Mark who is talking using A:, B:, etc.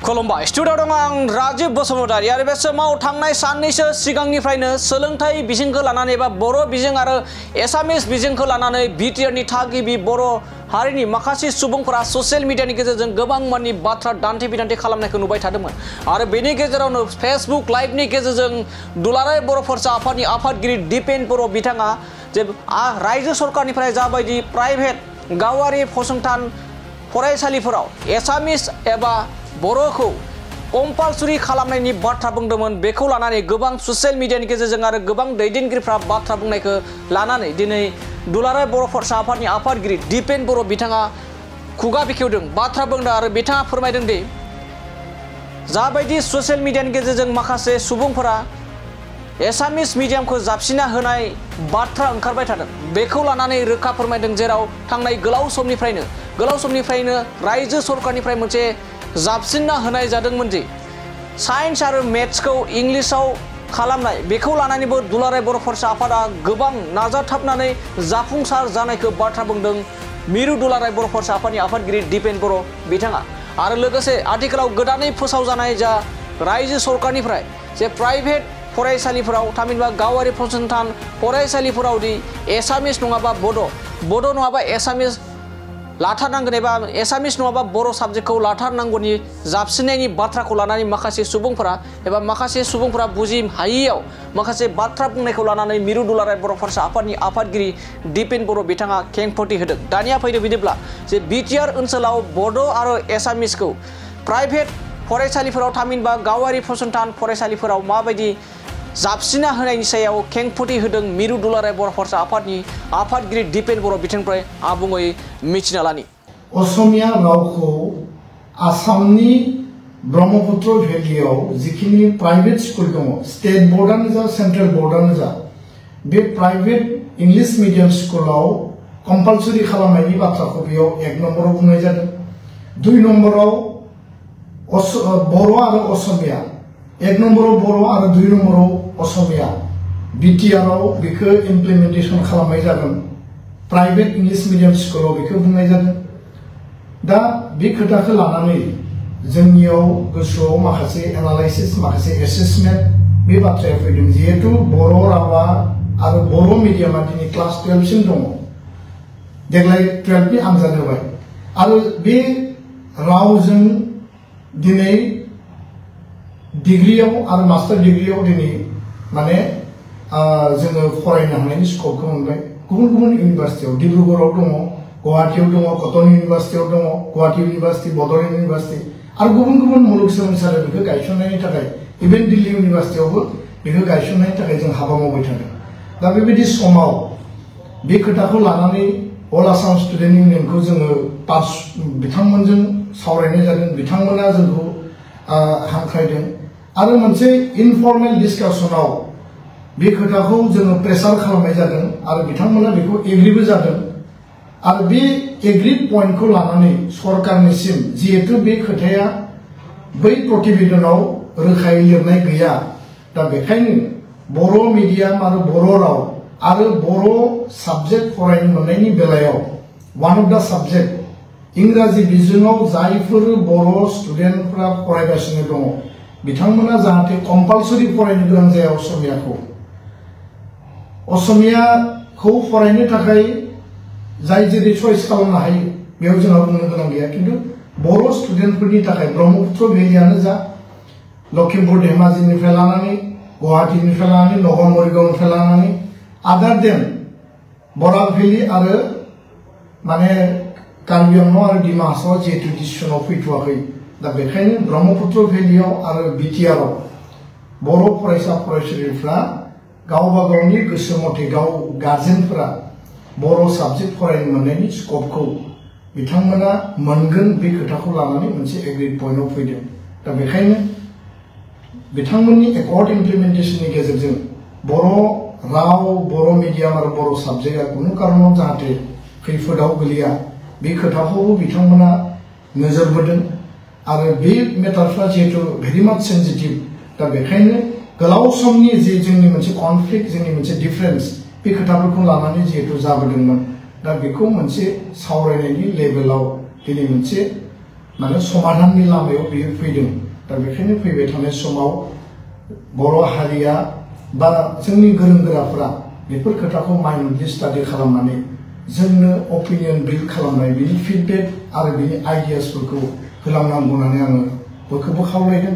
A: खुलुमबाय स्टुडिअ दं आं राजीव बसुमतारी आरो बे समाव थांनाय साननैसो सिगांनिफ्रायनो सोलोंथाइ बिजोंखौ लानानै बा बर' बिजों आरो एसामिस बिजोंखौ लानानै बिटिआरनि थागिबि बर' हारिनि माखासे सुबुंफोरा ससियेल मिडियानि गेजेरजों गोबां माननि बाथ्रा दान्थे बिदान्थे खालामनायखौ नुबाय थादोंमोन आरो बेनि गेजेरावनो फेसबुक लाइभनि गेजेरजों दुलाराय बर' फरायसा आफादनि आफादगिरि दिपेन बर' बिथाङा जे रायजो सरकारनिफ्राय जाबायदि प्राइभेट गावारि फसंथान फरायसालिफोराव एसामिस एबा बर'खौ कम्पालसरि खालामनायनि बाथ्रा बुंदोंमोन बेखौ लानानै गोबां ससियेल मिडियानि गेजेरजों आरो गोबां दैदेनगिरिफ्रा बाथ्रा बुंनायखौ लानानै दिनै दुलाराय बर' फरायसा आफादनि आफादगिरि दिपेन बर' बिथाङा खुगा बेखेवदों बाथ्रा बुंदों आरो बिथाङा फोरमायदों दि जाबायदि ससियेल मिडियानि गेजेरजों माखासे सुबुंफोरा एसामिस मिडियामखौ जाबसिना होनाय बाथ्रा ओंखारबाय थादों बेखौ लानानै रोखा फोरमायदों जेराव थांनाय गोलाव समनिफ्रायनो रायजो सरकारनिफ्राय मोनसे जाबसिनना होनाय जादोंमोन दि साइन्स आरो मेथ्सखौ इंलिशाव खालामनाय बेखौ लानानैबो दुलाराय बर' फरायसा आफादा गोबां नाजाथाबनानै जाफुंसार जानायखौ बाथ्रा बुंदों मिरु दुलाराय बर' फरायसा आफादनि आफादगिरि दिपेन बर' बिथाङा आरो लोगोसे आथिखालाव गोदानै फोसावजानाय जा रायजो सरकारनिफ्राय जे प्राइभेट फरायसालिफोराव थामहिनबा गावारि फसंथान फरायसालिफोराव दि एसामिस नङाबा बड' नङाबा एसामिस लाथारनांगोन एबा एसामिस नङाबा बर' साबजेक्टखौ लाथारनांगौनि जाबसिननायनि बाथ्राखौ लानानै माखासे सुबुंफोरा बुजि हायियाव माखासे बाथ्रा बुंनायखौ लानानै मिरु दुलाराय बर' फरायसा आफादनि आफादगिरि दिपेन बर' बिथाङा खेंफोरथि होदों दानिया फैदो बिदिब्ला जे बिटिआर ओनसोलाव बड' आरो एसामिसखौ प्राइभेट फरायसालिफोराव थामहिनबा गावारि फसंथान फरायसालिफोराव माबायदि जाबसिना होनायनि सायाव खेंफोरथि होदों मिरु दुलाराय बर' फरायसा आफादनि आफादगिरि दिपेन बर' बिथांनिफ्राय आबुङै मिथिना लानि
B: असमिया रावखौ आसामनि ब्रह्मपुत्र भेलियाव जिखिनि प्राइभेट स्कुल दङ स्टेट बोर्डआनो जा सेंट्रेल बोर्डआनो जा बे प्राइभेट इंलिश मीडियम स्कुलाव कम्पालसरि खालामनायनि बाथ्राखौ बेयाव 1 नम्बराव बुंनाय जादों 2 नम्बराव बर' आरो असमिया 1 नम्बराव बर' आरो 2 नम्बराव असमिया बिटिआरआव बेखौ इमप्लिमेन्टेसन खालामनाय जागोन प्राइभेट इंलिश मीडियम स्कुलाव बेखौ बुंनाय जादों दा बे खोथाखौ लानानै जोंनियाव गोसोआव माखासे एनालाइसिस माखासे एसेसमेन्ट बे बाथ्राया फैदों जिहेतु बर' रावा आरो बर' मिडियामा दिनै क्लास 12 सिम दङ देग्लाय 12 नि आनजाद होबाय आरो बे रावजों दिनै डिग्रीयाव आरो मास्टार डिग्रीयाव दिनै माने जोङो फरायनो हानायनि स्कपखौ मोनबाय गुबुन इउनिभार्सिटियाव डिब्रुगड़आव दङ गुवाहाटीयाव दङ कटन इउनिभार्सिटियाव दङ गुवाहाटी इउनिभार्सिटी बड'लेण्ड इउनिभार्सिटी आरो गुबुन मुलुगसोलोंसालि बेखौ गायसननायनि थाखाय इभेन दिल्ली इउनिभार्सिटियावबो बेखौ गायसननायनि थाखाय जों हाबा मावबाय थादों दा बेबायदि समाव बे खोथाखौ लानानै अल आसाम स्टुडेन्ट इउनियनखौ जोङो बिथांमोनजों सावरायनाय जादों बिथांमोना जोंखौ हांख्रायदों आरो मोनसे इनफर्मेल डिस्कासनाव बे खोथाखौ जोङो प्रेसार खालामनाय जादों आरो बिथांमोना बेखौ एग्रीबो जादों आरो बे एग्री पइन्टखौ लानानै सरकारनिसिम जिहेतु बे खोथाया बै प्रतिवेदनाव रोखायै लिरनाय गैया दा बेखायनो बर' मिडियाम आरो बर' राव आरो बर' साबजेक्ट फरायनो मोननायनि बेलायाव वान अफ द साबजेक्ट इंराजी बिजोङाव जायफोर बर' स्टुडेन्टफोरा फरायगासिनो दङ बिथांमोना जाहाथे कम्पालसरि फरायनो गोनां जाया असमियाखौ फरायनो थाखाय जाय जेरै चइस खालामनो हायो बेयाव जोंहा बुंनो गोनां गैया किन्तु बर' स्टुडेन्टफोरनि थाखाय ब्रह्मपुत्र भेलियानो जा लखिमपुर धेमाजिनिफ्राय लानानै गुवाहाटीनिफ्राय लानानै नगाव मरिगावनिफ्राय लानानै आदार देन बराक भेलि आरो माने कार्बि आंलं आरो डिमा हासावा जिहेतु डिसिसनाव फैथ'वाखै दा बेखायनो ब्रह्मपुत्र भेलियाव आरो बिटिआरआव बर' फरायसा फरायसुलिफ्रा गावबा गावनि गोसो मथे गाव गार्जेनफोरा बर' साबजेक्ट फरायनो मोननायनि स्कपखौ बिथांमोना मोनगोन बे खोथाखौ लानानै मोनसे एग्रीड पइन्टआव फैदों दा बेखायनो बिथांमोननि एकर्ड इमप्लिमेन्टेशननि गेजेरजों बर' राव बर' मिडियाम आरो बर' साबजेक्टआ कुनु कारनाव जाहाथे खैफोदाव गोलैया बे खोथाखौबो बिथांमोना नोजोर बोदों आरो बे मेटारफ्रा जिहेतु भेरि माच सेन्सिटिभ दा बेखायनो गोलाव समनि जे जोंनि मोनसे कनफ्लिक्ट जोंनि मोनसे डिफरेन्स बे खोथाफोरखौ लानानै जिहेतु जाबोदोंमोन दा बेखौ मोनसे सावरायनायनि लेभेलाव दिनै मोनसे माने समाधाननि लामायाव बियो फैदों दा बेखायनो फैबाय थानाय समाव बर' हारिया बा जोंनि गोरों गोराफोरा बेफोर खोथाखौ माइन्डलि स्टाडि खालामनानै जोंनो अपिनियन बिल्ड खालामनाय बिनि फिडबेक आरो बिनि आइडियासफोरखौ होलांनांगौ होननानै आङो बयखौबो खावलायदों।